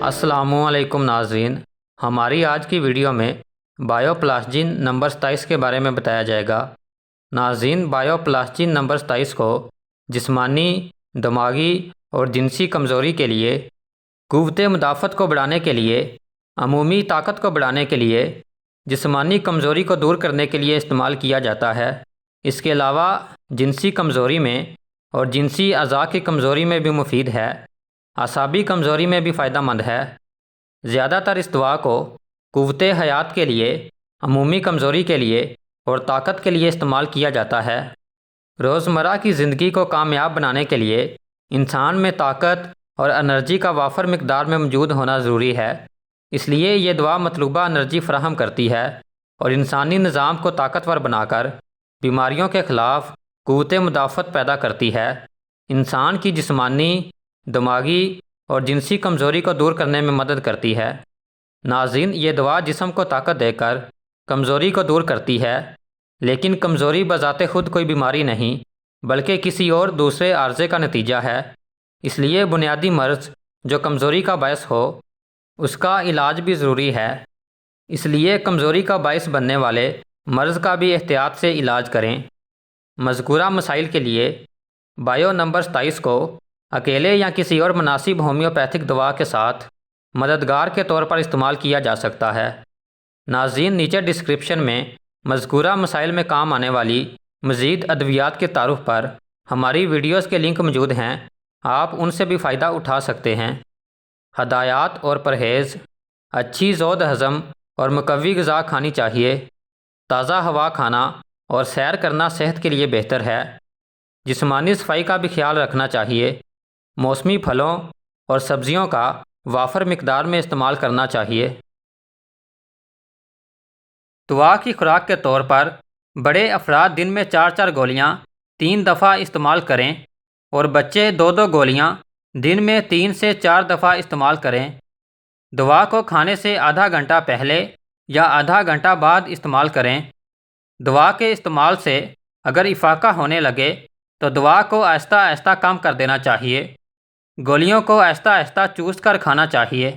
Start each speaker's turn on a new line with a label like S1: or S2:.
S1: السلام علیکم ناظرین، ہماری آج کی ویڈیو میں بایو پلاسجین نمبر 27 کے بارے میں بتایا جائے گا۔ ناظرین، بایو پلاسجین نمبر 27 کو جسمانی، دماغی اور جنسی کمزوری کے لیے، قوت مدافعت کو بڑھانے کے لیے، عمومی طاقت کو بڑھانے کے لیے، جسمانی کمزوری کو دور کرنے کے لیے استعمال کیا جاتا ہے۔ اس کے علاوہ جنسی کمزوری میں اور جنسی اعضاء کی کمزوری میں بھی مفید ہے۔ اعصابی کمزوری میں بھی فائدہ مند ہے۔ زیادہ تر اس دوا کو قوت حیات کے لیے، عمومی کمزوری کے لیے اور طاقت کے لیے استعمال کیا جاتا ہے۔ روزمرہ کی زندگی کو کامیاب بنانے کے لیے انسان میں طاقت اور انرجی کا وافر مقدار میں موجود ہونا ضروری ہے۔ اس لیے یہ دوا مطلوبہ انرجی فراہم کرتی ہے اور انسانی نظام کو طاقتور بنا کر بیماریوں کے خلاف قوت مدافعت پیدا کرتی ہے۔ انسان کی جسمانی، دماغی اور جنسی کمزوری کو دور کرنے میں مدد کرتی ہے۔ ناظرین، یہ دوا جسم کو طاقت دے کر کمزوری کو دور کرتی ہے، لیکن کمزوری بذات خود کوئی بیماری نہیں بلکہ کسی اور دوسرے عارضے کا نتیجہ ہے۔ اس لیے بنیادی مرض جو کمزوری کا باعث ہو، اس کا علاج بھی ضروری ہے۔ اس لیے کمزوری کا باعث بننے والے مرض کا بھی احتیاط سے علاج کریں۔ مذکورہ مسائل کے لیے بایو نمبر 27 کو اکیلے یا کسی اور مناسب ہومیوپیتھک دوا کے ساتھ مددگار کے طور پر استعمال کیا جا سکتا ہے۔ ناظرین، نیچے ڈسکرپشن میں مذکورہ مسائل میں کام آنے والی مزید ادویات کے تعارف پر ہماری ویڈیوز کے لنک موجود ہیں، آپ ان سے بھی فائدہ اٹھا سکتے ہیں۔ ہدایات اور پرہیز: اچھی زود ہضم اور مقوی غذا کھانی چاہیے۔ تازہ ہوا کھانا اور سیر کرنا صحت کے لیے بہتر ہے۔ جسمانی صفائی کا بھی خیال رکھنا چاہیے۔ موسمی پھلوں اور سبزیوں کا وافر مقدار میں استعمال کرنا چاہیے۔ دوا کی خوراک کے طور پر بڑے افراد دن میں 4 گولیاں 3 دفعہ استعمال کریں اور بچے 2 گولیاں دن میں 3 سے 4 دفعہ استعمال کریں۔ دوا کو کھانے سے آدھا گھنٹہ پہلے یا آدھا گھنٹہ بعد استعمال کریں۔ دوا کے استعمال سے اگر افاقہ ہونے لگے تو دوا کو آہستہ آہستہ کم کر دینا چاہیے۔ گولیوں کو آہستہ آہستہ چوس کر کھانا چاہیے۔